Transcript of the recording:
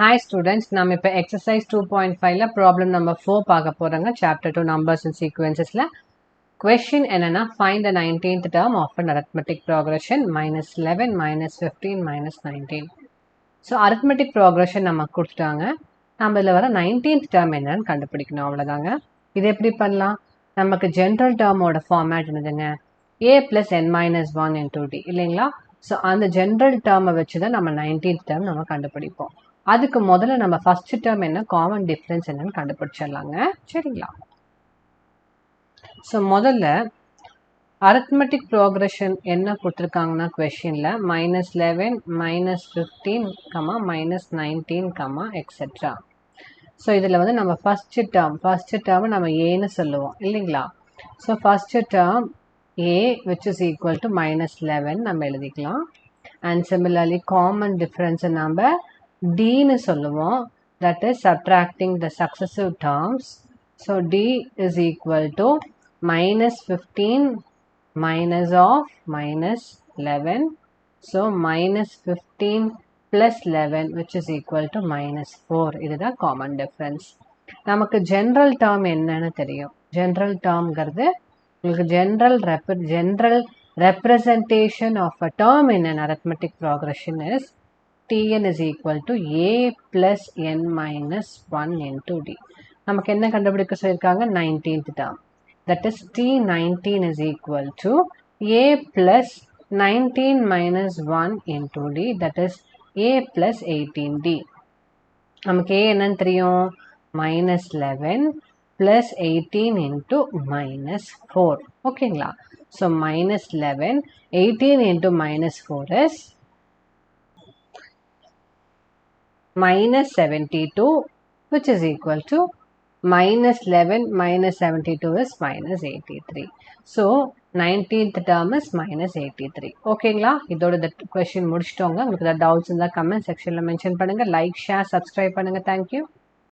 Hi students, நம்ம இப்ப exercise 2.5ல problem number 4 பார்க்க போறோங்க. chapter 2 numbers and sequencesல question என்னன்னா find the 19th term of an arithmetic progression minus 11 minus 15 minus 19. So arithmetic progression நம்ம கொடுத்துட்டாங்க. நம்ம இதுல வர 19th term என்னன்னு கண்டுபிடிக்கணும் அவ்வளவுதாங்க. இது எப்படி பண்ணலாம்? நமக்கு general term ஓட format என்னதுங்க? a plus n minus 1 into d இல்லைங்களா? So அந்த general term வச்சு தான் நம்ம 19th term நம்ம கண்டுபிடிப்போம். அதுக்கு முதல்ல நம்ம ஃபர்ஸ்ட் டேர்ம் என்ன காமன் டிஃபரன்ஸ் என்னன்னு கண்டுபிடிச்சிடலாங்க. சரிங்களா? ஸோ முதல்ல அரித்மெட்டிக் ப்ரோக்ரஷன் என்ன கொடுத்துருக்காங்கன்னா கொஷினில் -11 -15 -19 எக்ஸெட்ரா. ஸோ இதில் வந்து நம்ம ஃபர்ஸ்ட் டேர்ம் நம்ம ஏன்னு சொல்லுவோம் இல்லைங்களா? So first term A which is equal to -11 நம்ம எழுதிக்கலாம். அண்ட் சிமிலர்லி காமன் டிஃபரன்ஸை நம்ம D னு சொல்லுவோம், that is subtracting the successive terms. So D is equal to -15 minus of -11. So -15 plus 11 which is equal to -4. இதுதான் common difference. நமக்கு general term என்னன்னு தெரியும். general termங்கிறது உங்களுக்கு general representation of a term in an arithmetic progression is Tn is equal to a plus n minus 1 into d. நமக்கு என்ன கண்டுபிடிக்க சொல்லியிருக்காங்க? 19th term. That is T19 is equal to a plus 19 minus 1 into d. That is a plus 18d. நமக்கு a என்னன்னு தெரியும்? -11 plus 18 into -4. ஓகேங்களா? So -11, 18 into -4 is -72 which is equal to -11 minus 72 is -83. So 19th term is -83. ஓகேங்களா? இதோட இந்த question முடிச்சிட்டோங்க. உங்களுக்கு ஏதாவது doubts இருந்தால் கமெண்ட் செக்ஷனில் மென்ஷன் பண்ணுங்க. லைக் ஷேர் சப்ஸ்கிரைப் பண்ணுங்க. தேங்க்யூ.